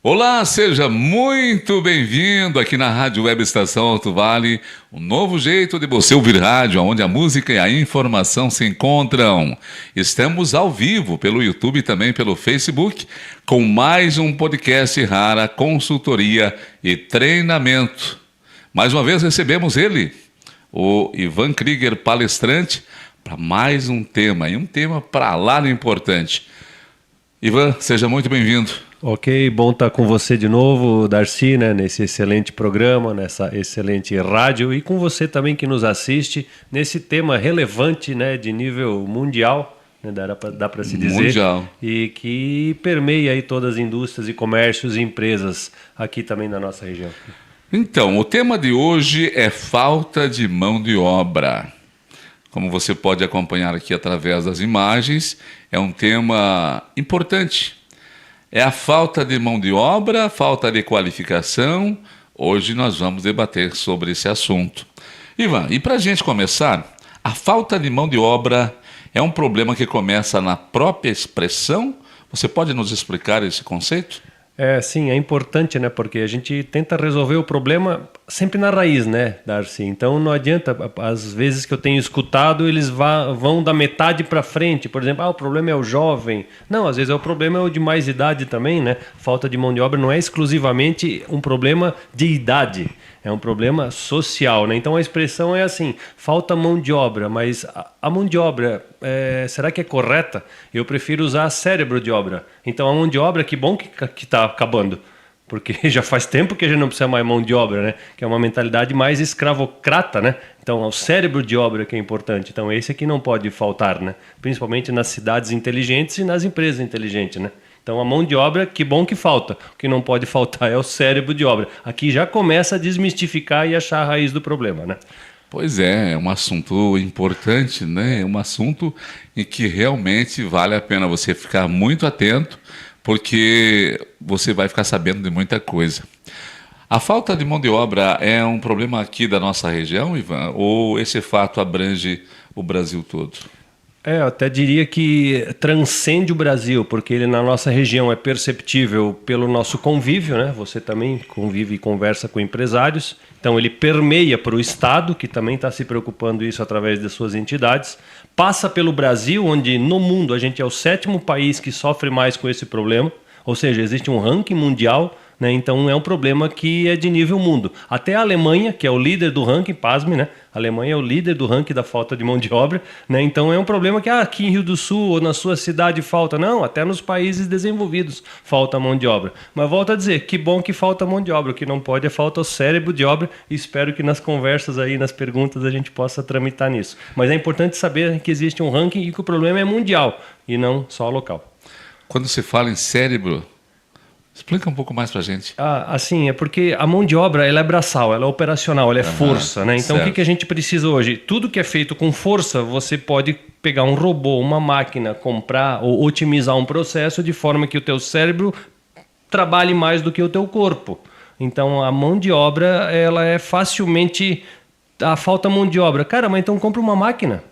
Olá, seja muito bem-vindo aqui na Rádio Web Estação Alto Vale, um novo jeito de você ouvir rádio, onde a música e a informação se encontram. Estamos ao vivo pelo YouTube e também pelo Facebook, com mais um podcast Rara Consultoria e Treinamento. Mais uma vez recebemos ele, o Ivan Krieger, palestrante, para mais um tema, e um tema para lá de importante. Ivan, seja muito bem-vindo. Ok, bom estar com você de novo, Darcy, né, nesse excelente programa, nessa excelente rádio, e com você também que nos assiste nesse tema relevante, né, de nível mundial, né, dá para se dizer, mundial, e que permeia aí todas as indústrias e comércios e empresas aqui também na nossa região. Então, o tema de hoje é falta de mão de obra. Como você pode acompanhar aqui através das imagens, é um tema importante. É a falta de mão de obra, falta de qualificação. Hoje nós vamos debater sobre esse assunto. Ivan, e para a gente começar, a falta de mão de obra é um problema que começa na própria expressão? Você pode nos explicar esse conceito? Sim, é importante, né? Porque a gente tenta resolver o problema sempre na raiz, né, Darcy? Então não adianta, às vezes que eu tenho escutado, eles vão da metade para frente. Por exemplo, o problema é o jovem. Não, às vezes o problema é o de mais idade também, né? Falta de mão de obra não é exclusivamente um problema de idade. É um problema social, né? Então a expressão é assim, falta mão de obra, mas a mão de obra, será que é correta? Eu prefiro usar cérebro de obra. Então a mão de obra, que bom que está acabando, porque já faz tempo que a gente não precisa mais mão de obra, né? Que é uma mentalidade mais escravocrata, né? Então é o cérebro de obra que é importante. Então esse aqui não pode faltar, né? Principalmente nas cidades inteligentes e nas empresas inteligentes, né? Então, a mão de obra, que bom que falta. O que não pode faltar é o cérebro de obra. Aqui já começa a desmistificar e achar a raiz do problema, né? Pois é um assunto importante, né? É um assunto em que realmente vale a pena você ficar muito atento, porque você vai ficar sabendo de muita coisa. A falta de mão de obra é um problema aqui da nossa região, Ivan? Ou esse fato abrange o Brasil todo? Eu até diria que transcende o Brasil, porque ele na nossa região é perceptível pelo nosso convívio, né? Você também convive e conversa com empresários, então ele permeia para o Estado, que também está se preocupando isso através de suas entidades, passa pelo Brasil, onde no mundo a gente é o 7º país que sofre mais com esse problema, ou seja, existe um ranking mundial, né? Então é um problema que é de nível mundo. Até a Alemanha, que é o líder do ranking, pasme, né? A Alemanha é o líder do ranking da falta de mão de obra, né? Então é um problema que aqui em Rio do Sul ou na sua cidade falta. Não, até nos países desenvolvidos falta mão de obra. Mas volto a dizer, que bom que falta mão de obra. O que não pode é falta o cérebro de obra, e espero que nas conversas aí, nas perguntas, a gente possa tramitar nisso. Mas é importante saber que existe um ranking e que o problema é mundial e não só local. Quando se fala em cérebro, explica um pouco mais para a gente. Assim, é porque a mão de obra ela é braçal, ela é operacional, ela é força, né? Então, o que a gente precisa hoje? Tudo que é feito com força, você pode pegar um robô, uma máquina, comprar ou otimizar um processo de forma que o teu cérebro trabalhe mais do que o teu corpo. Então, a mão de obra, ela é facilmente... falta mão de obra. Cara, mas então compra uma máquina.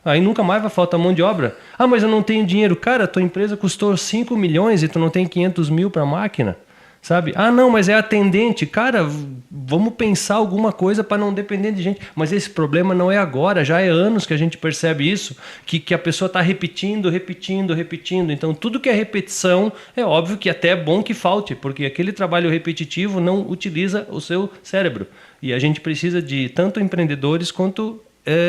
Aí nunca mais vai faltar mão de obra. Mas eu não tenho dinheiro. Cara, tua empresa custou 5 milhões e tu não tem 500 mil para a máquina, sabe? Não, mas é atendente. Cara, vamos pensar alguma coisa para não depender de gente. Mas esse problema não é agora, já é anos que a gente percebe isso, que a pessoa está repetindo. Então, tudo que é repetição, é óbvio que até é bom que falte, porque aquele trabalho repetitivo não utiliza o seu cérebro. E a gente precisa de tanto empreendedores quanto...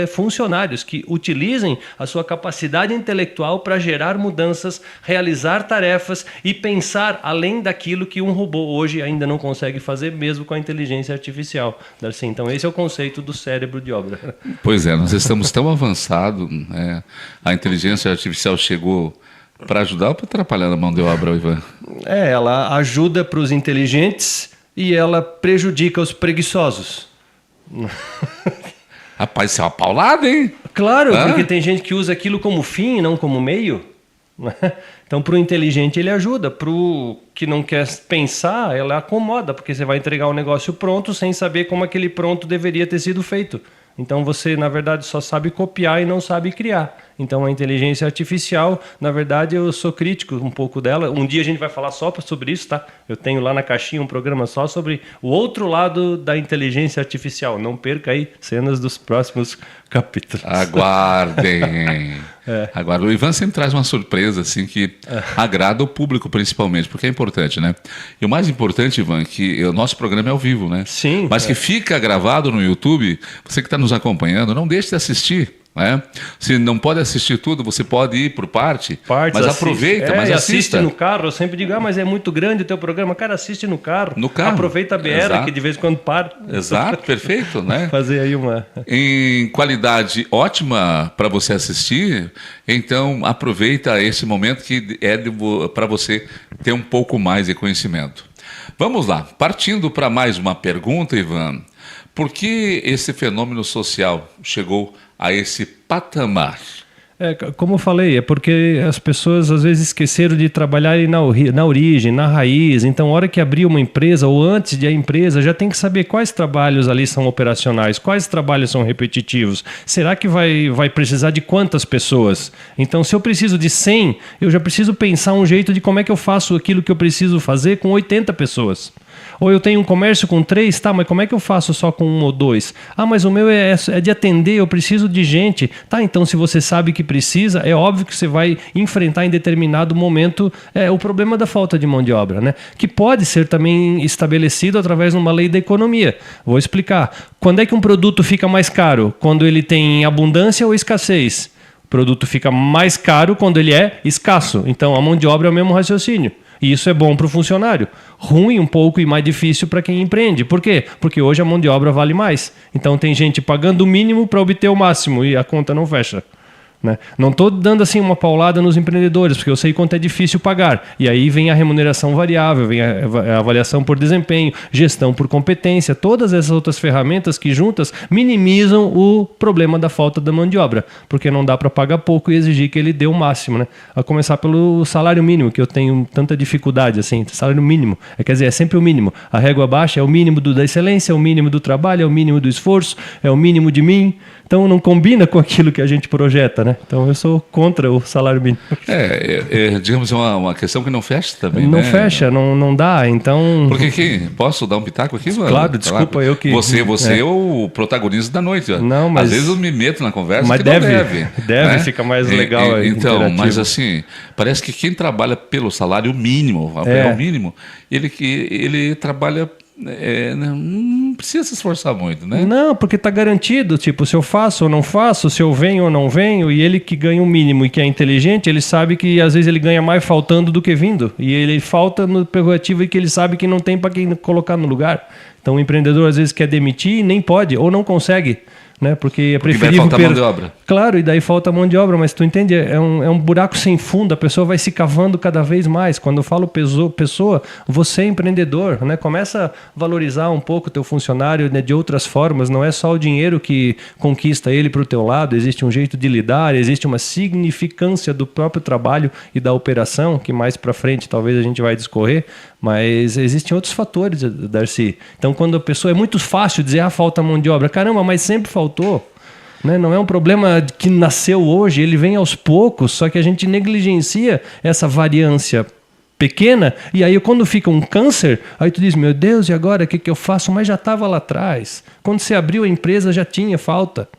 funcionários que utilizem a sua capacidade intelectual para gerar mudanças, realizar tarefas e pensar além daquilo que um robô hoje ainda não consegue fazer, mesmo com a inteligência artificial. Darcy, então esse é o conceito do cérebro de obra. Pois é, nós estamos tão avançados, né? A inteligência artificial chegou para ajudar ou para atrapalhar na mão de obra, Ivan? Ela ajuda para os inteligentes e ela prejudica os preguiçosos. Rapaz, isso é uma paulada, hein? Claro, porque tem gente que usa aquilo como fim e não como meio. Então, para o inteligente ele ajuda, para o que não quer pensar, ela acomoda, porque você vai entregar um negócio pronto sem saber como aquele pronto deveria ter sido feito. Então, você, na verdade, só sabe copiar e não sabe criar. Então a inteligência artificial, na verdade eu sou crítico um pouco dela. Um dia a gente vai falar só sobre isso, tá? Eu tenho lá na caixinha um programa só sobre o outro lado da inteligência artificial. Não perca aí cenas dos próximos capítulos. Aguardem. Agora, o Ivan sempre traz uma surpresa assim que agrada o público principalmente, porque é importante, né? E o mais importante, Ivan, que o nosso programa é ao vivo, né? Sim. Mas que fica gravado no YouTube. Você que está nos acompanhando, não deixe de assistir. Se não pode assistir tudo, você pode ir por partes, mas aproveita, mas assista. Assiste no carro. Eu sempre digo, mas é muito grande o teu programa. Cara, assiste no carro. No carro. Aproveita a BR, Exato. que de vez em quando para. Exato, perfeito, né? Fazer aí uma... Em qualidade ótima para você assistir, então aproveita esse momento que é para você ter um pouco mais de conhecimento. Vamos lá, partindo para mais uma pergunta, Ivan. Por que esse fenômeno social chegou a esse patamar? Como eu falei, é porque as pessoas às vezes esqueceram de trabalhar na origem, na raiz. Então, a hora que abrir uma empresa ou antes de a empresa, já tem que saber quais trabalhos ali são operacionais, quais trabalhos são repetitivos. Será que vai precisar de quantas pessoas? Então, se eu preciso de 100, eu já preciso pensar um jeito de como é que eu faço aquilo que eu preciso fazer com 80 pessoas. Ou eu tenho um comércio com 3, tá, mas como é que eu faço só com 1 ou 2? Ah, mas o meu é de atender, eu preciso de gente. Tá, então se você sabe que precisa, é óbvio que você vai enfrentar em determinado momento o problema da falta de mão de obra, né? Que pode ser também estabelecido através de uma lei da economia. Vou explicar. Quando é que um produto fica mais caro? Quando ele tem abundância ou escassez? O produto fica mais caro quando ele é escasso. Então a mão de obra é o mesmo raciocínio. E isso é bom para o funcionário. Ruim um pouco e mais difícil para quem empreende. Por quê? Porque hoje a mão de obra vale mais. Então tem gente pagando o mínimo para obter o máximo e a conta não fecha. Né? Não estou dando assim uma paulada nos empreendedores, porque eu sei quanto é difícil pagar. E aí vem a remuneração variável, vem a avaliação por desempenho, gestão por competência, todas essas outras ferramentas que juntas minimizam o problema da falta da mão de obra, porque não dá para pagar pouco e exigir que ele dê o máximo. Né? A começar pelo salário mínimo, que eu tenho tanta dificuldade. Assim, salário mínimo, quer dizer, é sempre o mínimo. A régua baixa é o mínimo da excelência, é o mínimo do trabalho, é o mínimo do esforço, é o mínimo de mim. Então não combina com aquilo que a gente projeta, né? Então eu sou contra o salário mínimo. Digamos, uma questão que não fecha também, não né? Fecha, não dá, então... Porque posso dar um pitaco aqui, mano? Claro, desculpa, eu que... Você é o protagonista da noite. Ó. Não, mas... Às vezes eu me meto na conversa, mas que deve, não deve. Deve, fica mais legal. Então, mas assim, parece que quem trabalha pelo salário mínimo, o mínimo, ele trabalha... não precisa se esforçar muito, né? Não, porque está garantido, tipo, se eu faço ou não faço, se eu venho ou não venho, e ele que ganha o mínimo e que é inteligente, ele sabe que às vezes ele ganha mais faltando do que vindo, e ele falta no prerrogativo e que ele sabe que não tem para quem colocar no lugar. Então o empreendedor às vezes quer demitir e nem pode, ou não consegue. Né? Porque é preferível... Daí falta mão de obra. Claro, e daí falta mão de obra, mas tu entende, é um buraco sem fundo, a pessoa vai se cavando cada vez mais. Quando eu falo pessoa, você é empreendedor, né? Começa a valorizar um pouco o teu funcionário, né, de outras formas, não é só o dinheiro que conquista ele para o teu lado, existe um jeito de lidar, existe uma significância do próprio trabalho e da operação, que mais para frente talvez a gente vai discorrer, mas existem outros fatores, Darcy. Então quando a pessoa, é muito fácil dizer, falta mão de obra, caramba, mas sempre faltou. Né? Não é um problema que nasceu hoje, ele vem aos poucos, só que a gente negligencia essa variância pequena, e aí quando fica um câncer, aí tu diz, meu Deus, e agora o que eu faço? Mas já estava lá atrás. Quando você abriu a empresa já tinha falta.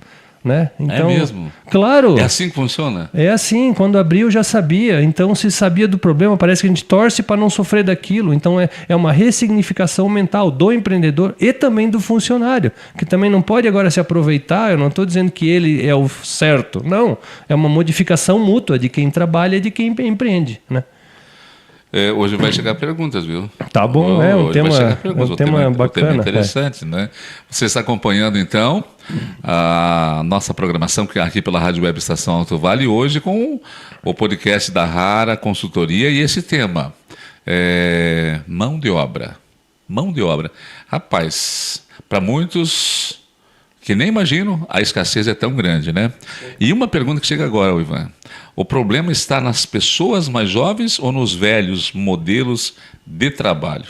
Né? Então, é mesmo? Claro. É assim que funciona? É assim, quando abriu já sabia. Então, se sabia do problema, parece que a gente torce para não sofrer daquilo. Então, é uma ressignificação mental do empreendedor e também do funcionário, que também não pode agora se aproveitar. Eu não estou dizendo que ele é o certo. Não, é uma modificação mútua de quem trabalha e de quem empreende, né? Hoje vai chegar perguntas, viu? Tá bom, um tema bacana. Um tema interessante, né? Você está acompanhando, então, a nossa programação aqui pela Rádio Web Estação Alto Vale, hoje com o podcast da Rara Consultoria e esse tema, mão de obra. Mão de obra. Rapaz, para muitos que nem imaginam, a escassez é tão grande, né? E uma pergunta que chega agora, Ivan. O problema está nas pessoas mais jovens ou nos velhos modelos de trabalho?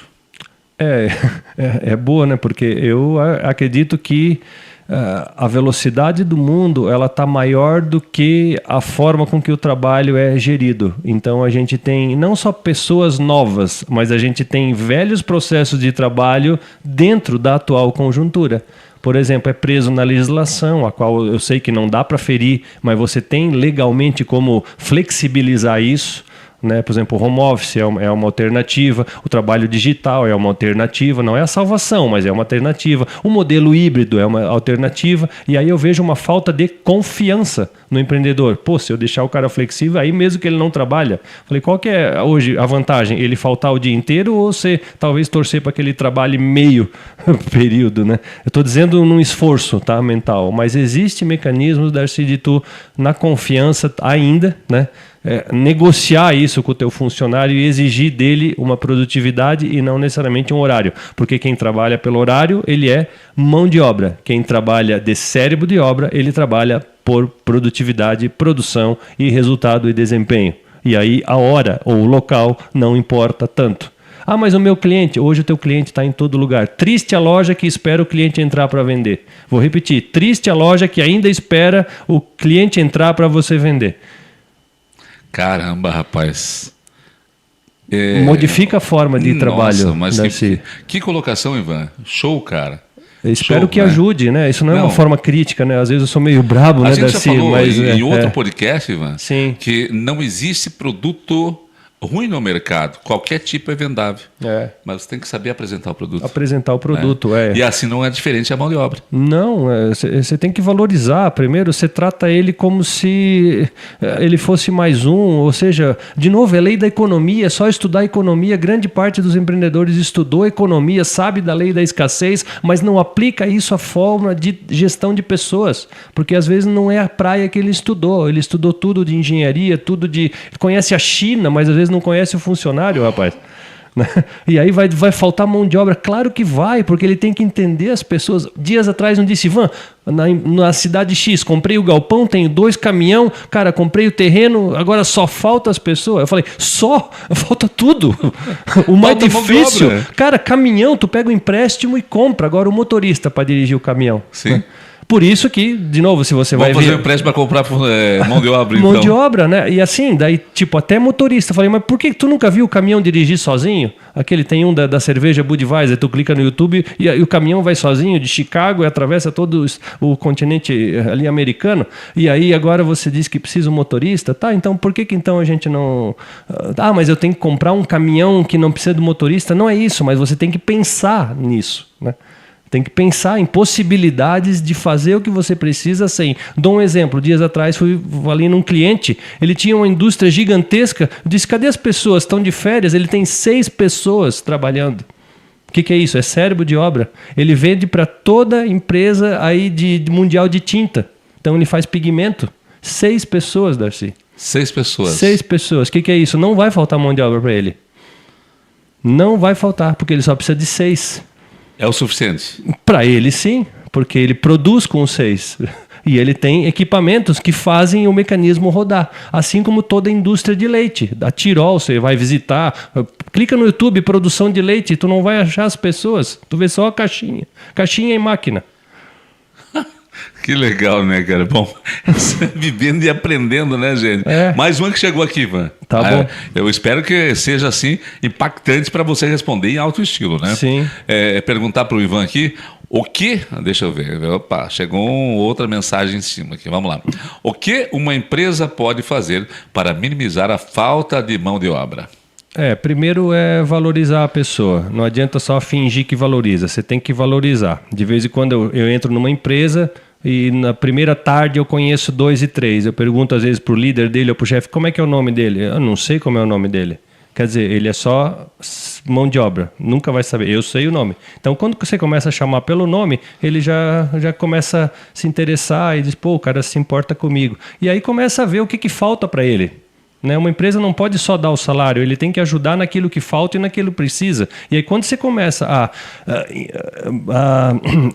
É boa, né? Porque eu acredito que a velocidade do mundo ela está maior do que a forma com que o trabalho é gerido. Então a gente tem não só pessoas novas, mas a gente tem velhos processos de trabalho dentro da atual conjuntura. Por exemplo, é preso na legislação, a qual eu sei que não dá para ferir, mas você tem legalmente como flexibilizar isso. Né? Por exemplo, o home office é uma alternativa, o trabalho digital é uma alternativa, não é a salvação, mas é uma alternativa. O modelo híbrido é uma alternativa, e aí eu vejo uma falta de confiança no empreendedor. Pô, se eu deixar o cara flexível, aí mesmo que ele não trabalha, falei, qual que é hoje a vantagem? Ele faltar o dia inteiro ou você talvez torcer para que ele trabalhe meio período, né? Eu estou dizendo num esforço, tá, mental, mas existe mecanismos, Darcy, de tu, na confiança ainda, né? Negociar isso com o teu funcionário e exigir dele uma produtividade e não necessariamente um horário. Porque quem trabalha pelo horário, ele é mão de obra. Quem trabalha de cérebro de obra, ele trabalha por produtividade, produção e resultado e desempenho. E aí a hora ou o local não importa tanto. Ah, mas o meu cliente, hoje o teu cliente está em todo lugar. Triste a loja que espera o cliente entrar para vender. Vou repetir, triste a loja que ainda espera o cliente entrar para você vender. Caramba, rapaz. Modifica a forma de trabalho. Mas que colocação, Ivan. Show, cara. Eu espero que ajude, né? Isso não é uma forma crítica, né? Às vezes eu sou meio brabo, né, Darcy? A gente já falou mas, em outro podcast, Ivan, sim, que não existe produto ruim no mercado. Qualquer tipo é vendável. Mas você tem que saber apresentar o produto. Apresentar o produto, E assim não é diferente a mão de obra. Não, você tem que valorizar. Primeiro, você trata ele como se ele fosse mais um. Ou seja, de novo, é lei da economia, é só estudar economia. Grande parte dos empreendedores estudou economia, sabe da lei da escassez, mas não aplica isso à forma de gestão de pessoas. Porque às vezes não é a praia que ele estudou. Ele estudou tudo de engenharia, tudo de... Conhece a China, mas às vezes não conhece o funcionário, rapaz. E aí vai faltar mão de obra? Claro que vai, porque ele tem que entender as pessoas. Dias atrás não disse, Ivan, na cidade X, comprei o galpão, tenho 2 caminhão, cara, comprei o terreno, agora só falta as pessoas. Eu falei, falta tudo. O mais difícil, cara, caminhão, tu pega o empréstimo e compra. Agora o motorista para dirigir o caminhão. Sim. Né? Por isso que, de novo, se você vai ver... Vamos fazer um empréstimo para comprar mão de obra, então. Mão de obra, né? E assim, daí, tipo, até motorista. Falei, mas por que tu nunca viu o caminhão dirigir sozinho? Aquele tem um da cerveja Budweiser, tu clica no YouTube e o caminhão vai sozinho de Chicago e atravessa todo o continente ali americano. E aí agora você diz que precisa um motorista. Tá, então por que então a gente não... Ah, mas eu tenho que comprar um caminhão que não precisa do motorista? Não é isso, mas você tem que pensar nisso, né? Tem que pensar em possibilidades de fazer o que você precisa sem. Dou um exemplo. Dias atrás fui ali num cliente, ele tinha uma indústria gigantesca. Eu disse, cadê as pessoas? Estão de férias? Ele tem 6 pessoas trabalhando. O que é isso? É cérebro de obra. Ele vende para toda empresa aí de mundial de tinta. Então ele faz pigmento. 6 pessoas, Darcy. 6 pessoas. 6 pessoas. O que é isso? Não vai faltar mão de obra para ele. Não vai faltar, porque ele só precisa de 6. É o suficiente? Para ele, sim, porque ele produz com 6. E ele tem equipamentos que fazem o mecanismo rodar. Assim como toda a indústria de leite. Da Tirol, você vai visitar, clica no YouTube, produção de leite, tu não vai achar as pessoas. Tu vê só a caixinha. Caixinha e máquina. Que legal, né, cara? Bom, vivendo e aprendendo, né, gente? Mais uma que chegou aqui, Ivan. Tá bom. Eu espero que seja, assim, impactante para você responder em alto estilo, né? Sim. Perguntar para o Ivan aqui, o que... Deixa eu ver. Opa, chegou outra mensagem em cima aqui. Vamos lá. O que uma empresa pode fazer para minimizar a falta de mão de obra? Primeiro é valorizar a pessoa. Não adianta só fingir que valoriza. Você tem que valorizar. De vez em quando eu entro numa empresa... E na primeira tarde eu conheço 2 e 3. Eu pergunto às vezes pro líder dele ou pro chefe, como é que é o nome dele? Eu não sei como é o nome dele. Quer dizer, ele é só mão de obra. Nunca vai saber. Eu sei o nome. Então, quando você começa a chamar pelo nome, ele já começa a se interessar e diz, pô, o cara se importa comigo. E aí começa a ver o que falta para ele. né? Uma empresa não pode só dar o salário, ele tem que ajudar naquilo que falta e naquilo que precisa. E aí quando você começa a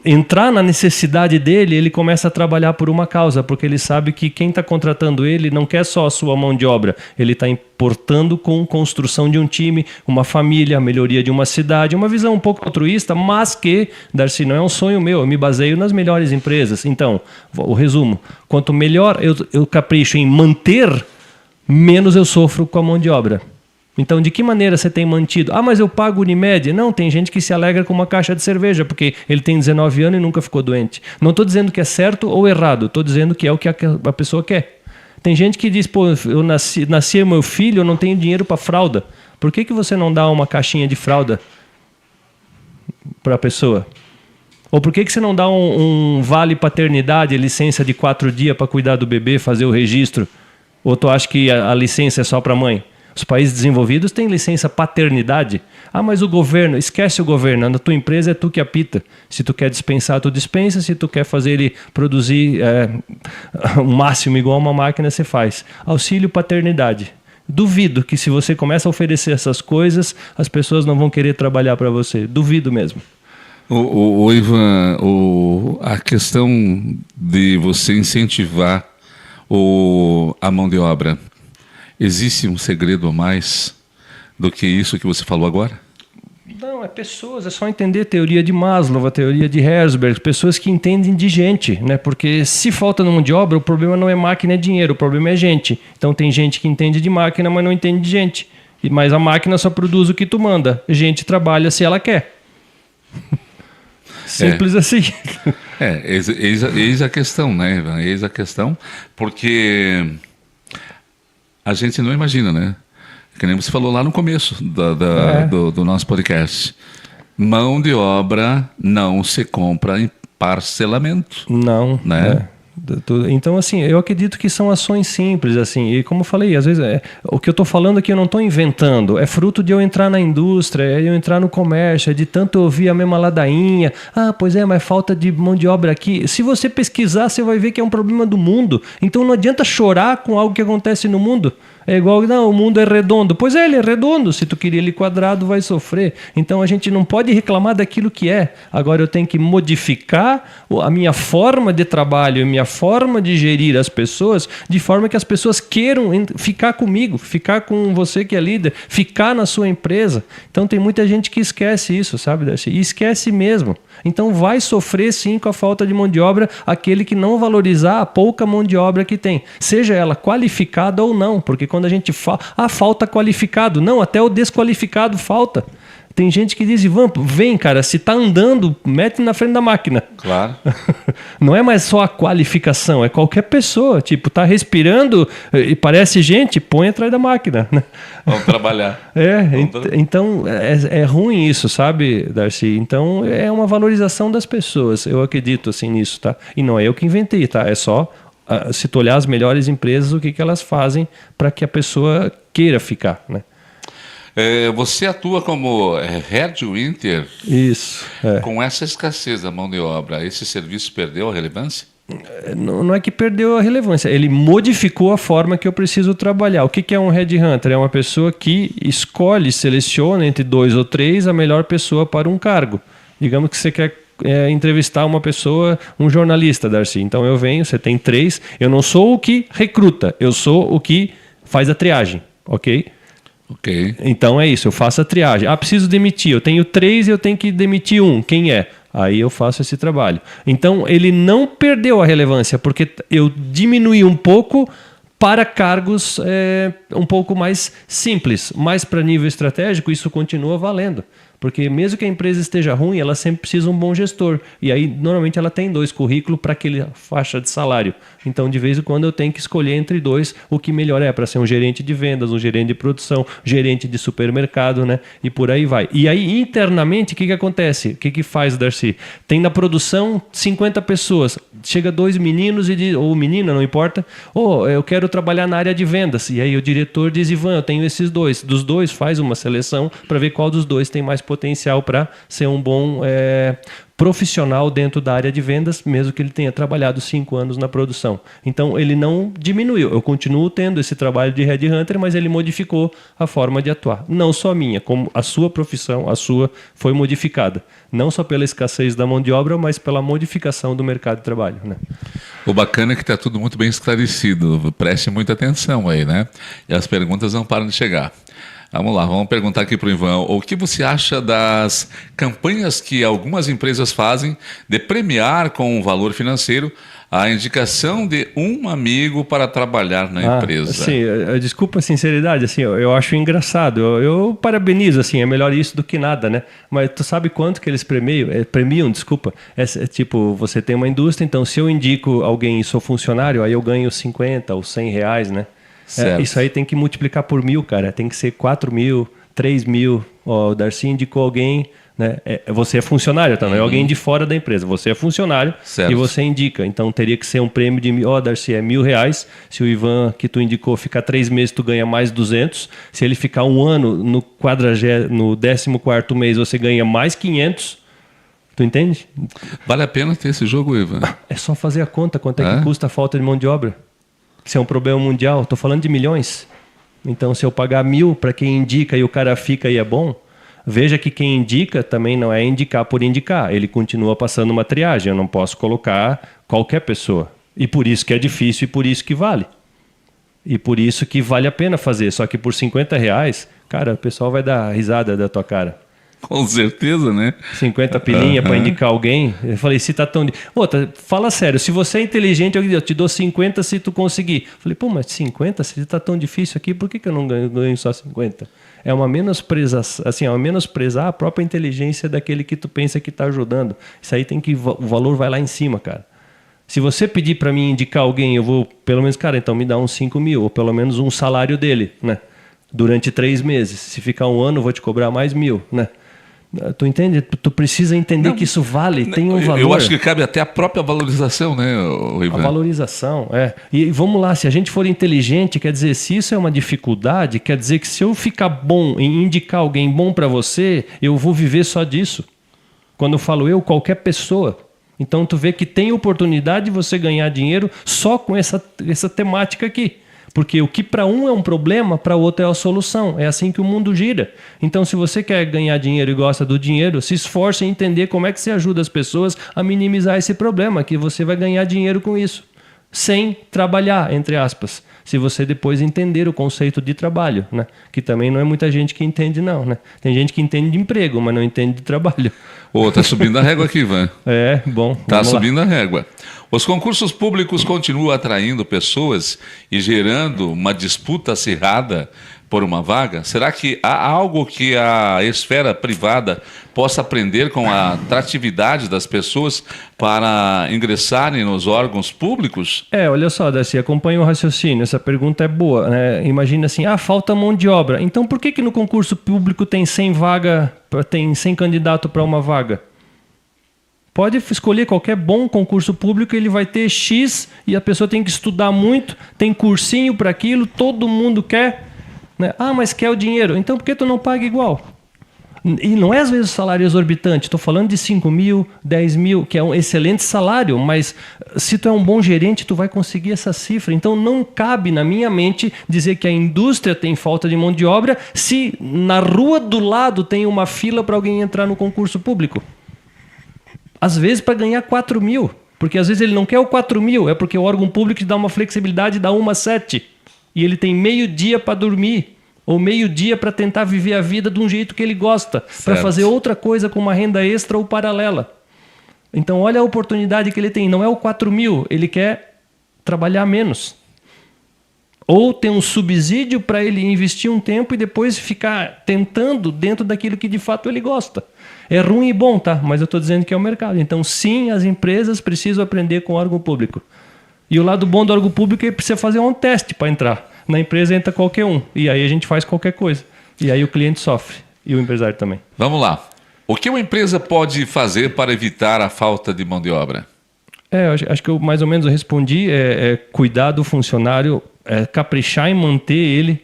entrar na necessidade dele, ele começa a trabalhar por uma causa, porque ele sabe que quem está contratando ele não quer só a sua mão de obra, ele está importando com construção de um time, uma família, a melhoria de uma cidade, uma visão um pouco altruísta, mas que, Darcy, não é um sonho meu, eu me baseio nas melhores empresas. Então, o resumo, quanto melhor eu capricho em manter, menos eu sofro com a mão de obra. Então, de que maneira você tem mantido? Mas eu pago Unimed. Não, tem gente que se alegra com uma caixa de cerveja, porque ele tem 19 anos e nunca ficou doente. Não estou dizendo que é certo ou errado, estou dizendo que é o que a pessoa quer. Tem gente que diz, eu nasci meu filho, eu não tenho dinheiro para fralda. Por que você não dá uma caixinha de fralda para a pessoa? Ou por que você não dá um vale paternidade, licença de 4 dias para cuidar do bebê, fazer o registro? Ou tu acha que a licença é só para a mãe? Os países desenvolvidos têm licença paternidade. Mas o governo, esquece o governo, na tua empresa é tu que apita. Se tu quer dispensar, tu dispensa. Se tu quer fazer ele produzir o máximo igual uma máquina, você faz. Auxílio paternidade. Duvido que se você começa a oferecer essas coisas, as pessoas não vão querer trabalhar para você. Duvido mesmo. Ivan, a questão de você incentivar a mão de obra, existe um segredo a mais do que isso que você falou agora? Não, é pessoas, é só entender a teoria de Maslow, a teoria de Herzberg, pessoas que entendem de gente, né? Porque se falta mão de obra, o problema não é máquina, é dinheiro, o problema é gente. Então tem gente que entende de máquina, mas não entende de gente. Mas a máquina só produz o que tu manda. Gente trabalha se ela quer. Simples assim. Eis a questão, né, Ivan? Eis a questão, porque a gente não imagina, né? Que nem você falou lá no começo do nosso podcast. Mão de obra não se compra em parcelamento. Não, né? Então, assim, eu acredito que são ações simples, assim, e como eu falei, às vezes o que eu estou falando aqui eu não estou inventando, é fruto de eu entrar na indústria, é eu entrar no comércio, é de tanto eu ouvir a mesma ladainha, pois é, mas falta de mão de obra aqui. Se você pesquisar, você vai ver que é um problema do mundo, então não adianta chorar com algo que acontece no mundo. É igual, não, o mundo é redondo. Pois é, ele é redondo. Se tu queria ele quadrado, vai sofrer. Então a gente não pode reclamar daquilo que é. Agora eu tenho que modificar a minha forma de trabalho e minha forma de gerir as pessoas de forma que as pessoas queiram ficar comigo, ficar com você que é líder, ficar na sua empresa. Então tem muita gente que esquece isso, sabe, Darcy? E esquece mesmo. Então vai sofrer sim com a falta de mão de obra aquele que não valorizar a pouca mão de obra que tem. Seja ela qualificada ou não, porque quando a gente fala, falta qualificado. Não, até o desqualificado falta. Tem gente que diz, Ivan, vem, cara, se tá andando, mete na frente da máquina. Claro. Não é mais só a qualificação, é qualquer pessoa. Tipo, tá respirando e parece gente, põe atrás da máquina. Vamos trabalhar. Então é ruim isso, sabe, Darcy? Então é uma valorização das pessoas. Eu acredito assim nisso, tá? E não é eu que inventei, tá? É só... se tu olhar as melhores empresas, o que elas fazem para que a pessoa queira ficar, né? Você atua como Head Winter. Isso. Com essa escassez da mão de obra, esse serviço perdeu a relevância? Não é que perdeu a relevância, ele modificou a forma que eu preciso trabalhar. O que é um headhunter? É uma pessoa que escolhe, seleciona entre 2 ou 3 a melhor pessoa para um cargo. Digamos que você quer entrevistar uma pessoa, um jornalista, Darcy. Então eu venho, você tem 3, eu não sou o que recruta, eu sou o que faz a triagem, ok? Ok. Então é isso, eu faço a triagem. Preciso demitir, eu tenho 3 e eu tenho que demitir 1. Quem é? Aí eu faço esse trabalho. Então ele não perdeu a relevância, porque eu diminuí um pouco para cargos um pouco mais simples, mas para nível estratégico isso continua valendo. Porque mesmo que a empresa esteja ruim, ela sempre precisa de um bom gestor. E aí, normalmente, ela tem 2 currículos para aquela faixa de salário. Então, de vez em quando, eu tenho que escolher entre 2 o que melhor é para ser um gerente de vendas, um gerente de produção, gerente de supermercado, né? E por aí vai. E aí, internamente, o que acontece? O que faz, Darcy? Tem na produção 50 pessoas. Chega 2 meninos e diz, ou menina, não importa. Eu quero trabalhar na área de vendas. E aí o diretor diz, Ivan, eu tenho esses 2. Dos 2, faz uma seleção para ver qual dos 2 tem mais potencial para ser um bom profissional dentro da área de vendas, mesmo que ele tenha trabalhado 5 anos na produção. Então, ele não diminuiu. Eu continuo tendo esse trabalho de headhunter, mas ele modificou a forma de atuar. Não só a minha, como a sua profissão, a sua foi modificada. Não só pela escassez da mão de obra, mas pela modificação do mercado de trabalho, né? O bacana é que está tudo muito bem esclarecido. Preste muita atenção aí, né? E as perguntas não param de chegar. Vamos lá, vamos perguntar aqui para o Ivan. O que você acha das campanhas que algumas empresas fazem de premiar com um valor financeiro a indicação de um amigo para trabalhar na empresa? Sim, desculpa a sinceridade, assim, eu acho engraçado. Eu parabenizo, assim, é melhor isso do que nada, né? Mas tu sabe quanto que eles premiam, desculpa. Tipo, você tem uma indústria, então se eu indico alguém e sou funcionário, aí eu ganho 50 ou 100 reais, né? Isso aí tem que multiplicar por 1.000, cara. Tem que ser 4.000, 3.000. O Darcy indicou alguém, né? Você é funcionário, tá? Não é alguém de fora da empresa. Você é funcionário e você indica. Então teria que ser um prêmio de Darcy, é R$1.000. Se o Ivan que tu indicou ficar 3 meses, tu ganha mais 200. Se ele ficar um ano no 14º mês, você ganha mais 500. Tu entende? Vale a pena ter esse jogo, Ivan? É só fazer a conta. Quanto é que custa a falta de mão de obra? Se é um problema mundial, estou falando de milhões. Então, se eu pagar 1.000 para quem indica e o cara fica e é bom, veja que quem indica também não é indicar por indicar. Ele continua passando uma triagem. Eu não posso colocar qualquer pessoa. E por isso que é difícil e por isso que vale. E por isso que vale a pena fazer. Só que por R$50, cara, o pessoal vai dar risada da tua cara. Com certeza, né? 50 pilinha para indicar alguém. Eu falei, se tá tão... Outra, fala sério, se você é inteligente, eu te dou 50 se tu conseguir. Eu falei, mas 50? Se tá tão difícil aqui, por que eu não ganho só 50? É uma menosprezação, assim, é uma menosprezar a própria inteligência daquele que tu pensa que tá ajudando. Isso aí tem que... O valor vai lá em cima, cara. Se você pedir para mim indicar alguém, eu vou, pelo menos, cara, então me dá uns 5.000, ou pelo menos um salário dele, né? Durante 3 meses. Se ficar um ano, eu vou te cobrar mais 1.000, né? Tu entende? Tu precisa entender que isso vale, tem um valor. Eu acho que cabe até a própria valorização, né, Ivan? A valorização, E vamos lá, se a gente for inteligente, quer dizer, se isso é uma dificuldade, quer dizer que se eu ficar bom em indicar alguém bom para você, eu vou viver só disso. Quando eu falo eu, qualquer pessoa. Então tu vê que tem oportunidade de você ganhar dinheiro só com essa temática aqui. Porque o que para um é um problema, para o outro é a solução. É assim que o mundo gira. Então, se você quer ganhar dinheiro e gosta do dinheiro, se esforce em entender como é que você ajuda as pessoas a minimizar esse problema, que você vai ganhar dinheiro com isso. Sem trabalhar, entre aspas. Se você depois entender o conceito de trabalho, né? Que também não é muita gente que entende, não, né? Tem gente que entende de emprego, mas não entende de trabalho. Tá subindo a régua aqui, Ivan. Bom. Tá subindo a régua. Os concursos públicos continuam atraindo pessoas e gerando uma disputa acirrada por uma vaga? Será que há algo que a esfera privada possa aprender com a atratividade das pessoas para ingressarem nos órgãos públicos? Olha só, Darcy, acompanha o raciocínio. Essa pergunta é boa, né? Imagina assim, falta mão de obra. Então por que no concurso público tem 100 tem 100 candidato para uma vaga? Pode escolher qualquer bom concurso público, ele vai ter X e a pessoa tem que estudar muito, tem cursinho para aquilo, todo mundo quer, né? Mas quer o dinheiro, então por que tu não paga igual? E não é às vezes salário exorbitante, estou falando de 5.000, 10.000, que é um excelente salário, mas se tu é um bom gerente, tu vai conseguir essa cifra. Então não cabe na minha mente dizer que a indústria tem falta de mão de obra se na rua do lado tem uma fila para alguém entrar no concurso público. Às vezes para ganhar 4.000, porque às vezes ele não quer o 4.000, é porque o órgão público te dá uma flexibilidade da 1 às 7, e ele tem meio dia para dormir, ou meio dia para tentar viver a vida de um jeito que ele gosta, para fazer outra coisa com uma renda extra ou paralela. Então olha a oportunidade que ele tem, não é o 4.000, ele quer trabalhar menos. Ou ter um subsídio para ele investir um tempo e depois ficar tentando dentro daquilo que de fato ele gosta. É ruim e bom, tá? Mas eu estou dizendo que é o mercado. Então, sim, as empresas precisam aprender com o órgão público. E o lado bom do órgão público é que precisa fazer um teste para entrar. Na empresa entra qualquer um. E aí a gente faz qualquer coisa. E aí o cliente sofre. E o empresário também. Vamos lá. O que uma empresa pode fazer para evitar a falta de mão de obra? Acho que eu mais ou menos respondi. Cuidar do funcionário, caprichar em manter ele,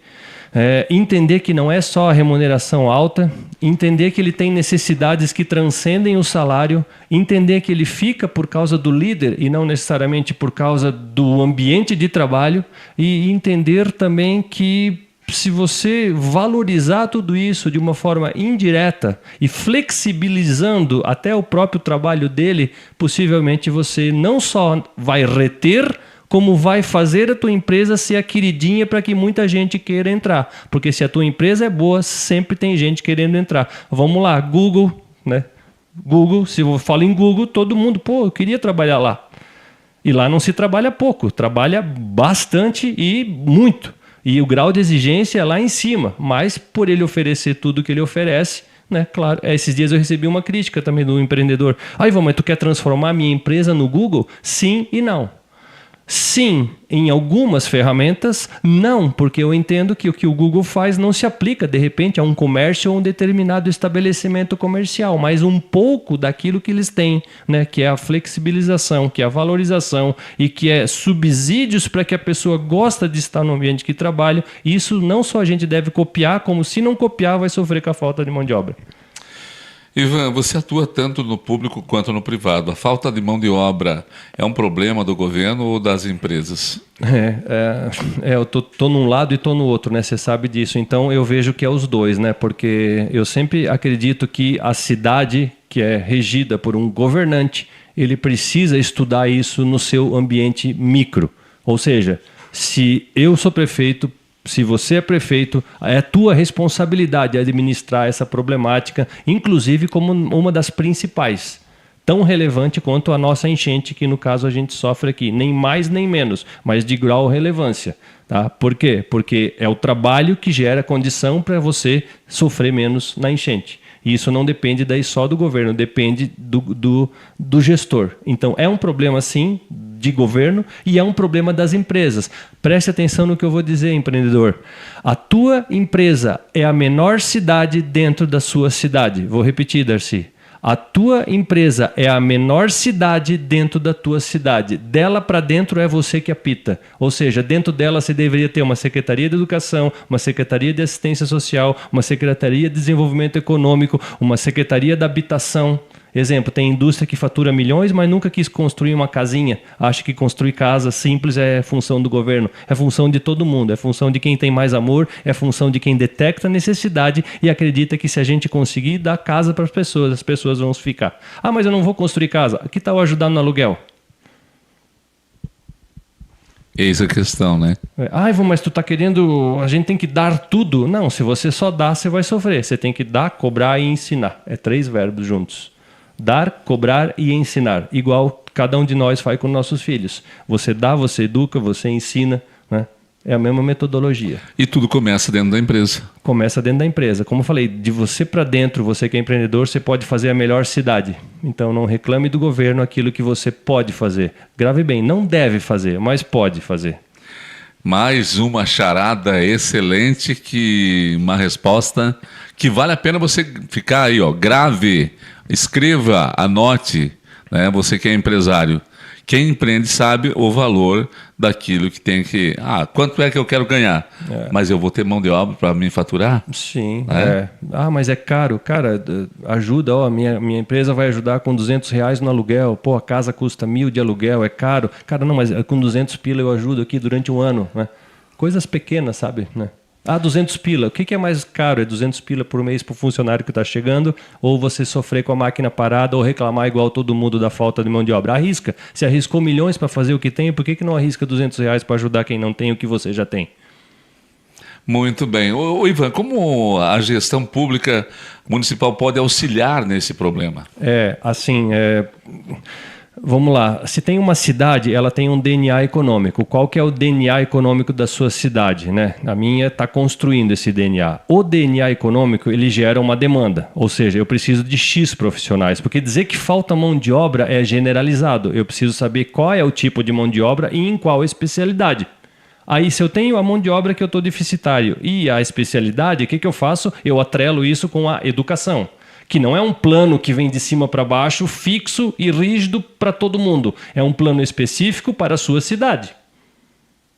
Entender que não é só a remuneração alta, entender que ele tem necessidades que transcendem o salário, entender que ele fica por causa do líder e não necessariamente por causa do ambiente de trabalho, e entender também que se você valorizar tudo isso de uma forma indireta e flexibilizando até o próprio trabalho dele, possivelmente você não só vai reter, como vai fazer a tua empresa ser a queridinha para que muita gente queira entrar. Porque se a tua empresa é boa, sempre tem gente querendo entrar. Vamos lá, Google, né? Google, se eu falo em Google, todo mundo, eu queria trabalhar lá. E lá não se trabalha pouco, trabalha bastante e muito. E o grau de exigência é lá em cima, mas por ele oferecer tudo que ele oferece, né? Claro, esses dias eu recebi uma crítica também do empreendedor. Ivan, mas tu quer transformar a minha empresa no Google? Sim e não. Sim, em algumas ferramentas, não, porque eu entendo que o que o Google faz não se aplica, de repente, a um comércio ou um determinado estabelecimento comercial, mas um pouco daquilo que eles têm, né, que é a flexibilização, que é a valorização e que é subsídios para que a pessoa gosta de estar no ambiente que trabalha. Isso não só a gente deve copiar, como se não copiar vai sofrer com a falta de mão de obra. Ivan, você atua tanto no público quanto no privado. A falta de mão de obra é um problema do governo ou das empresas? Eu tô num lado e tô no outro, né? Você sabe disso. Então eu vejo que é os dois, né? Porque eu sempre acredito que a cidade que é regida por um governante, ele precisa estudar isso no seu ambiente micro. Ou seja, se eu sou prefeito, se você é prefeito, é tua responsabilidade administrar essa problemática, inclusive como uma das principais, tão relevante quanto a nossa enchente, que no caso a gente sofre aqui, nem mais nem menos, mas de grau relevância. Tá? Por quê? Porque é o trabalho que gera condição para você sofrer menos na enchente. E isso não depende daí só do governo, depende do gestor. Então é um problema sim de governo e é um problema das empresas. Preste atenção no que eu vou dizer, empreendedor. A tua empresa é a menor cidade dentro da sua cidade. Vou repetir, Darcy. A tua empresa é a menor cidade dentro da tua cidade. Dela para dentro é você que apita. Ou seja, dentro dela você deveria ter uma Secretaria de Educação, uma Secretaria de Assistência Social, uma Secretaria de Desenvolvimento Econômico, uma Secretaria da Habitação. Exemplo, tem indústria que fatura milhões, mas nunca quis construir uma casinha. Acha que construir casa simples é função do governo. É função de todo mundo. É função de quem tem mais amor. É função de quem detecta a necessidade e acredita que se a gente conseguir dar casa para as pessoas vão ficar. Ah, mas eu não vou construir casa. Que tal ajudar no aluguel? Eis a questão, né? Ivan, mas tu tá querendo... A gente tem que dar tudo? Não, se você só dá, você vai sofrer. Você tem que dar, cobrar e ensinar. É 3 verbos juntos. Dar, cobrar e ensinar. Igual cada um de nós faz com nossos filhos. Você dá, você educa, você ensina, né? É a mesma metodologia. E tudo começa dentro da empresa. Começa dentro da empresa. Como eu falei, de você para dentro, você que é empreendedor, você pode fazer a melhor cidade. Então não reclame do governo aquilo que você pode fazer. Grave bem, não deve fazer, mas pode fazer. Mais uma charada excelente, uma resposta que vale a pena você ficar aí, ó, grave, escreva, anote, né? Você que é empresário. Quem empreende sabe o valor daquilo que tem que... quanto é que eu quero ganhar? Mas eu vou ter mão de obra para me faturar? Sim. Mas é caro. Cara, ajuda. Minha empresa vai ajudar com R$200 no aluguel. Pô, a casa custa 1.000 de aluguel, é caro. Cara, não, mas com 200 pila eu ajudo aqui durante um ano. Né? Coisas pequenas, sabe? Né? 200 pila. O que é mais caro? É 200 pila por mês para o funcionário que está chegando? Ou você sofrer com a máquina parada ou reclamar igual todo mundo da falta de mão de obra? Arrisca. Se arriscou milhões para fazer o que tem, por que não arrisca R$200 para ajudar quem não tem o que você já tem? Muito bem. Ivan, como a gestão pública municipal pode auxiliar nesse problema? Vamos lá, se tem uma cidade, ela tem um DNA econômico. Qual que é o DNA econômico da sua cidade, né? A minha está construindo esse DNA. O DNA econômico, ele gera uma demanda. Ou seja, eu preciso de X profissionais. Porque dizer que falta mão de obra é generalizado. Eu preciso saber qual é o tipo de mão de obra e em qual especialidade. Aí, se eu tenho a mão de obra que eu estou deficitário e a especialidade, o que eu faço? Eu atrelo isso com a educação. Que não é um plano que vem de cima para baixo, fixo e rígido para todo mundo. É um plano específico para a sua cidade.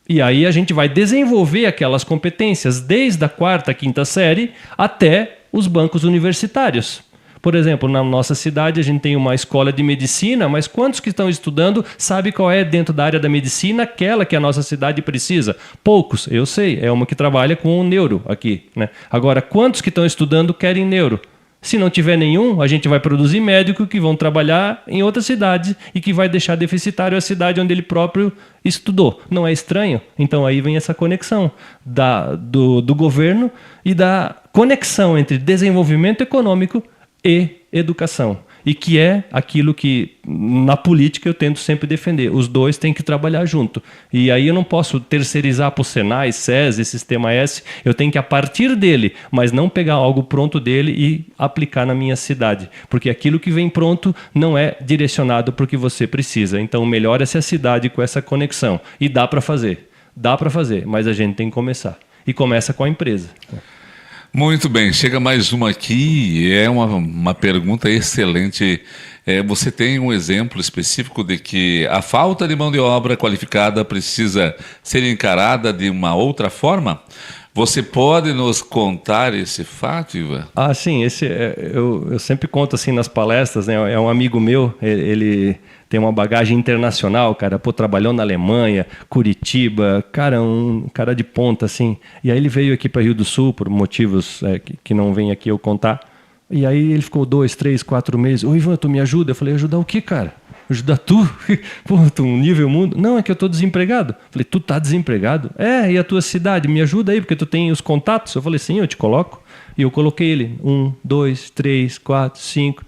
E aí a gente vai desenvolver aquelas competências desde a 4ª, 5ª série até os bancos universitários. Por exemplo, na nossa cidade a gente tem uma escola de medicina, mas quantos que estão estudando sabem qual é dentro da área da medicina aquela que a nossa cidade precisa? Poucos, eu sei, é uma que trabalha com o neuro aqui, né? Agora, quantos que estão estudando querem neuro? Se não tiver nenhum, a gente vai produzir médicos que vão trabalhar em outras cidades e que vai deixar deficitário a cidade onde ele próprio estudou. Não é estranho? Então aí vem essa conexão do governo e da conexão entre desenvolvimento econômico e educação. E que é aquilo que na política eu tento sempre defender. Os dois têm que trabalhar junto. E aí eu não posso terceirizar para o Senai, SESI, Sistema S. Eu tenho que, a partir dele, mas não pegar algo pronto dele e aplicar na minha cidade. Porque aquilo que vem pronto não é direcionado para o que você precisa. Então, melhor é se a cidade com essa conexão. E dá para fazer. Dá para fazer, mas a gente tem que começar. E começa com a empresa. Muito bem, chega mais uma aqui, é uma pergunta excelente. Você tem um exemplo específico de que a falta de mão de obra qualificada precisa ser encarada de uma outra forma? Você pode nos contar esse fato, Ivan? Ah, sim, eu sempre conto assim nas palestras, né? É um amigo meu, ele tem uma bagagem internacional, cara, trabalhou na Alemanha, Curitiba, cara, um cara de ponta, assim. E aí ele veio aqui para Rio do Sul, por motivos que não vem aqui eu contar. E aí ele ficou 2, 3, 4 meses. Ô, Ivan, tu me ajuda? Eu falei, ajudar o quê, cara? Ajudar tu? Pô, tu nível mundo? Não, é que eu tô desempregado. Eu falei, tu tá desempregado? E a tua cidade? Me ajuda aí, porque tu tem os contatos? Eu falei, sim, eu te coloco. E eu coloquei ele, 1, 2, 3, 4, 5...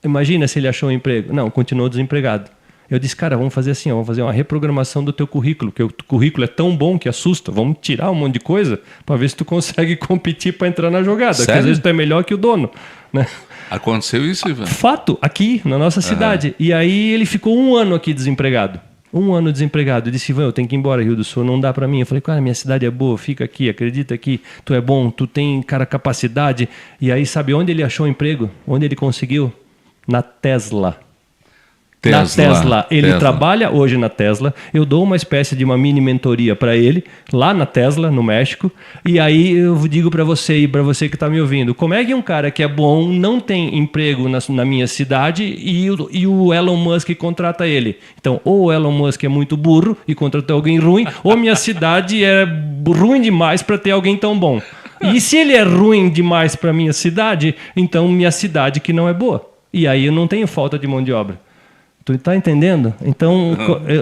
Imagina se ele achou um emprego. Não, continuou desempregado. Eu disse, cara, vamos fazer assim, vamos fazer uma reprogramação do teu currículo, porque o currículo é tão bom que assusta. Vamos tirar um monte de coisa para ver se tu consegue competir para entrar na jogada. Sério? Porque às vezes tu é melhor que o dono, né? Aconteceu isso, Ivan? Fato, aqui na nossa cidade. E aí ele ficou 1 ano aqui desempregado. 1 ano desempregado. Eu disse, Ivan, eu tenho que ir embora, Rio do Sul, não dá para mim. Eu falei, cara, minha cidade é boa, fica aqui, acredita que tu é bom, tu tem, cara, capacidade. E aí, sabe onde ele achou emprego? Onde ele conseguiu? Na Tesla. Na Tesla. Ele trabalha hoje na Tesla. Eu dou uma espécie de uma mini mentoria para ele, lá na Tesla, no México. E aí eu digo para você e para você que está me ouvindo, como é que um cara que é bom não tem emprego na minha cidade e o Elon Musk contrata ele? Então, ou o Elon Musk é muito burro e contratou alguém ruim, ou minha cidade é ruim demais para ter alguém tão bom. E se ele é ruim demais para minha cidade, então minha cidade que não é boa. E aí eu não tenho falta de mão de obra. Tu tá entendendo? Então,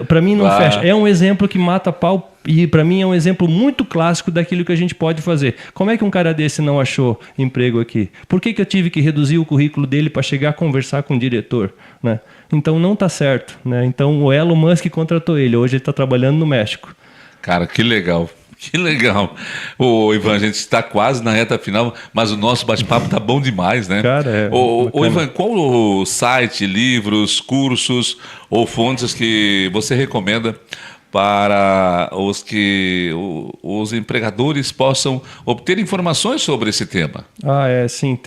para mim não fecha. É um exemplo que mata pau e para mim é um exemplo muito clássico daquilo que a gente pode fazer. Como é que um cara desse não achou emprego aqui? Por que eu tive que reduzir o currículo dele para chegar a conversar com o diretor? Né? Então não tá certo. Né? Então o Elon Musk contratou ele. Hoje ele está trabalhando no México. Cara, que legal. Que legal. Ô, Ivan, a gente está quase na reta final, mas o nosso bate-papo tá bom demais, né? Cara, ô, Ivan, qual o site, livros, cursos ou fontes que você recomenda para os empregadores possam obter informações sobre esse tema? Sim,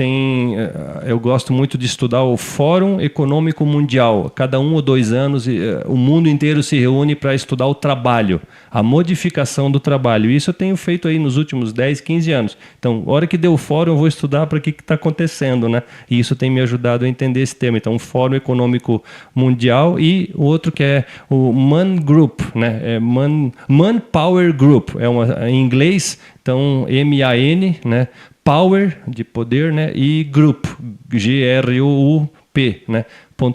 eu gosto muito de estudar o Fórum Econômico Mundial. Cada 1 ou 2 anos, o mundo inteiro se reúne para estudar o trabalho, a modificação do trabalho. Isso eu tenho feito aí nos últimos 10, 15 anos. Então, a hora que deu o fórum, eu vou estudar para o que está acontecendo, né? E isso tem me ajudado a entender esse tema. Então, o Fórum Econômico Mundial e o outro que é o MAN Group, né? Manpower Group, em inglês, então MAN, né? Power, de poder, né? E Group, GRUP, né?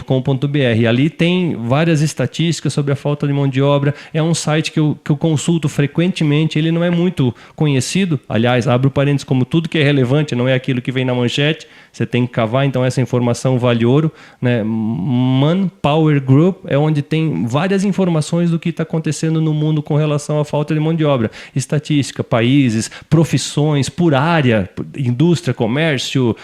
.com.br. Ali tem várias estatísticas sobre a falta de mão de obra. É um site que eu consulto frequentemente. Ele não é muito conhecido. Aliás, abro parênteses, como tudo que é relevante não é aquilo que vem na manchete. Você tem que cavar, então essa informação vale ouro. Né? Manpower Group é onde tem várias informações do que está acontecendo no mundo com relação à falta de mão de obra. Estatística, países, profissões, por área, indústria, comércio,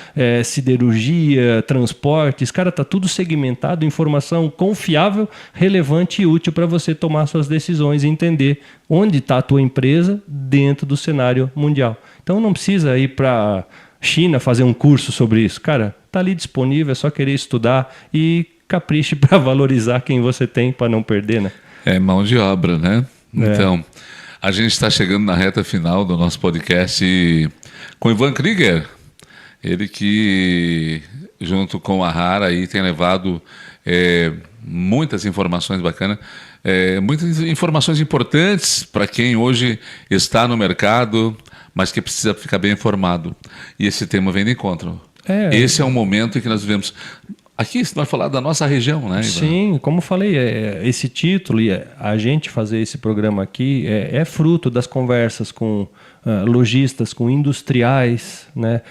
siderurgia, transportes. Cara, está tudo segmentado, informação confiável, relevante e útil para você tomar suas decisões e entender onde está a tua empresa dentro do cenário mundial. Então não precisa ir para China fazer um curso sobre isso. Cara, está ali disponível, é só querer estudar e capriche para valorizar quem você tem para não perder, né? É mão de obra, né? Então, a gente está chegando na reta final do nosso podcast com Ivan Krieger. Ele que, junto com a Rara, aí, tem levado muitas informações bacanas, muitas informações importantes para quem hoje está no mercado, mas que precisa ficar bem informado. E esse tema vem de encontro. Esse é um momento em que nós vivemos. Aqui você vai falar da nossa região, né, Ivan? Sim, como falei, esse título e a gente fazer esse programa aqui é fruto das conversas com lojistas, com industriais, né?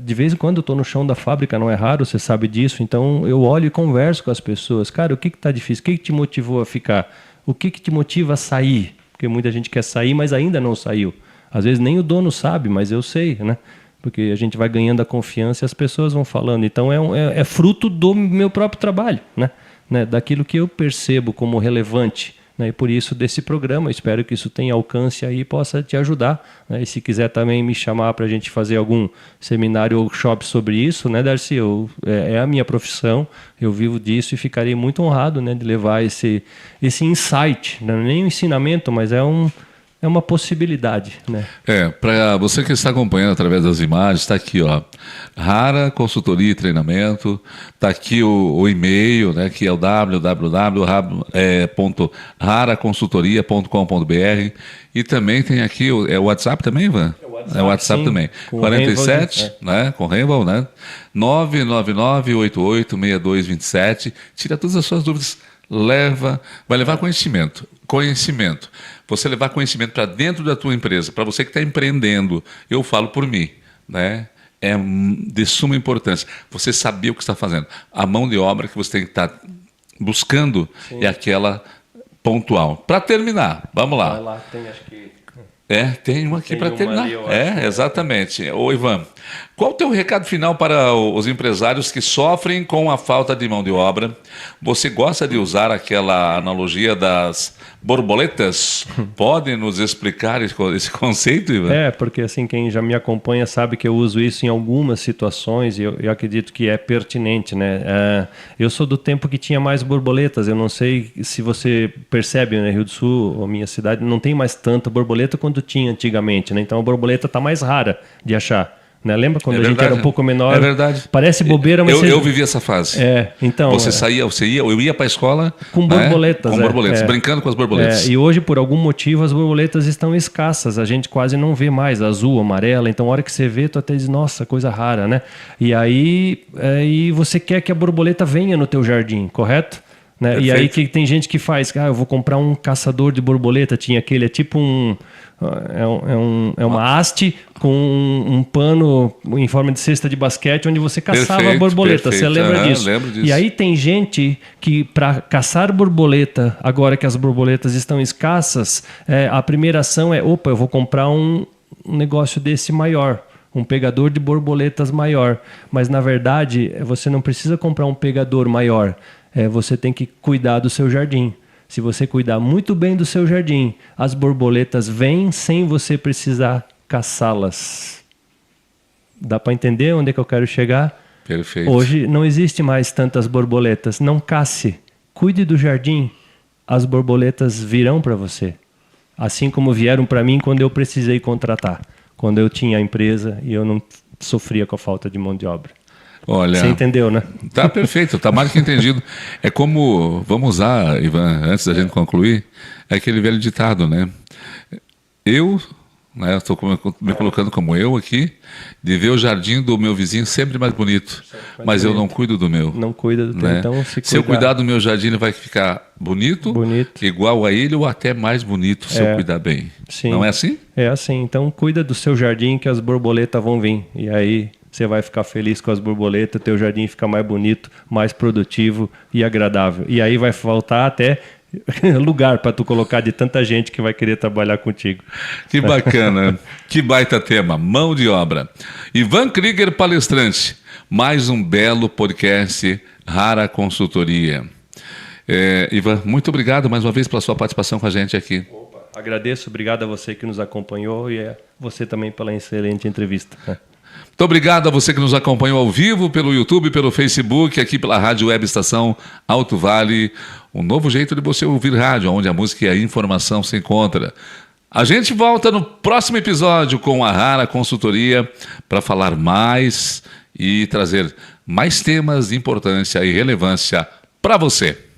De vez em quando eu estou no chão da fábrica, não é raro, você sabe disso, então eu olho e converso com as pessoas. Cara, o que está difícil? O que te motivou a ficar? O que te motiva a sair? Porque muita gente quer sair, mas ainda não saiu. Às vezes nem o dono sabe, mas eu sei, né? Porque a gente vai ganhando a confiança e as pessoas vão falando. Então é fruto do meu próprio trabalho, né? Daquilo que eu percebo como relevante, né? E por isso desse programa, espero que isso tenha alcance aí e possa te ajudar, né? E se quiser também me chamar para a gente fazer algum seminário ou workshop sobre isso, né, Darcy? É a minha profissão, eu vivo disso e ficarei muito honrado, né, de levar esse insight, né? Nem um ensinamento, mas é uma possibilidade, né? Para você que está acompanhando através das imagens, está aqui, ó, Rara Consultoria e Treinamento, está aqui o e-mail, né, que é o www.raraconsultoria.com.br, e também tem aqui o WhatsApp também, Ivan? É o WhatsApp tambem. 47, né, com Rainbow, né? 999886227. Tira todas as suas dúvidas. Vai levar conhecimento. Você levar conhecimento para dentro da tua empresa, para você que está empreendendo, eu falo por mim, né? É de suma importância você saber o que está fazendo. A mão de obra que você tem que estar buscando é aquela pontual. Para terminar, vamos lá. Vai lá, tem acho que... tem uma aqui para terminar. Exatamente. Ô, Ivan, qual o teu recado final para os empresários que sofrem com a falta de mão de obra? Você gosta de usar aquela analogia das borboletas? Pode nos explicar esse conceito, Ivan? Porque assim, quem já me acompanha sabe que eu uso isso em algumas situações e eu acredito que é pertinente, né? Eu sou do tempo que tinha mais borboletas. Eu não sei se você percebe, né, Rio do Sul, a minha cidade, não tem mais tanta borboleta quanto tinha antigamente, né? Então a borboleta está mais rara de achar, né? Lembra quando a gente era um pouco menor? É verdade. Parece bobeira, mas eu vivi essa fase. Então eu ia para a escola com borboletas, brincando com as borboletas. E hoje, por algum motivo, as borboletas estão escassas. A gente quase não vê mais azul, amarela. Então, a hora que você vê, tu até diz, nossa, coisa rara, né? E aí, você quer que a borboleta venha no teu jardim, correto? Né? E aí que tem gente que faz, eu vou comprar um caçador de borboleta, tinha aquele, é tipo uma haste com um pano em forma de cesta de basquete onde você caçava borboleta, você lembra disso? Lembro disso? E aí tem gente que para caçar borboleta, agora que as borboletas estão escassas, a primeira ação eu vou comprar um negócio desse maior, um pegador de borboletas maior, mas na verdade você não precisa comprar um pegador maior, você tem que cuidar do seu jardim. Se você cuidar muito bem do seu jardim, as borboletas vêm sem você precisar caçá-las. Dá para entender onde é que eu quero chegar? Perfeito. Hoje não existe mais tantas borboletas. Não casse. Cuide do jardim. As borboletas virão para você. Assim como vieram para mim quando eu precisei contratar. Quando eu tinha a empresa e eu não sofria com a falta de mão de obra. Olha, você entendeu, né? Tá perfeito, tá mais que entendido. É como, vamos usar, Ivan, antes da gente concluir, é aquele velho ditado, né? Estou me colocando como eu aqui, de ver o jardim do meu vizinho sempre mais bonito, mas eu não cuido do meu. Não cuida do teu, então se eu cuidar do meu jardim, ele vai ficar bonito, igual a ele ou até mais bonito se eu cuidar bem. Sim. Não é assim? É assim, então cuida do seu jardim que as borboletas vão vir, e aí você vai ficar feliz com as borboletas, teu jardim fica mais bonito, mais produtivo e agradável. E aí vai faltar até lugar para tu colocar de tanta gente que vai querer trabalhar contigo. Que bacana, que baita tema, mão de obra. Ivan Krieger, palestrante, mais um belo podcast Rara Consultoria. Ivan, muito obrigado mais uma vez pela sua participação com a gente aqui. Agradeço, obrigado a você que nos acompanhou e você também pela excelente entrevista. Muito obrigado a você que nos acompanhou ao vivo pelo YouTube, pelo Facebook, aqui pela Rádio Web Estação Alto Vale. Um novo jeito de você ouvir rádio, onde a música e a informação se encontram. A gente volta no próximo episódio com a Rara Consultoria para falar mais e trazer mais temas de importância e relevância para você.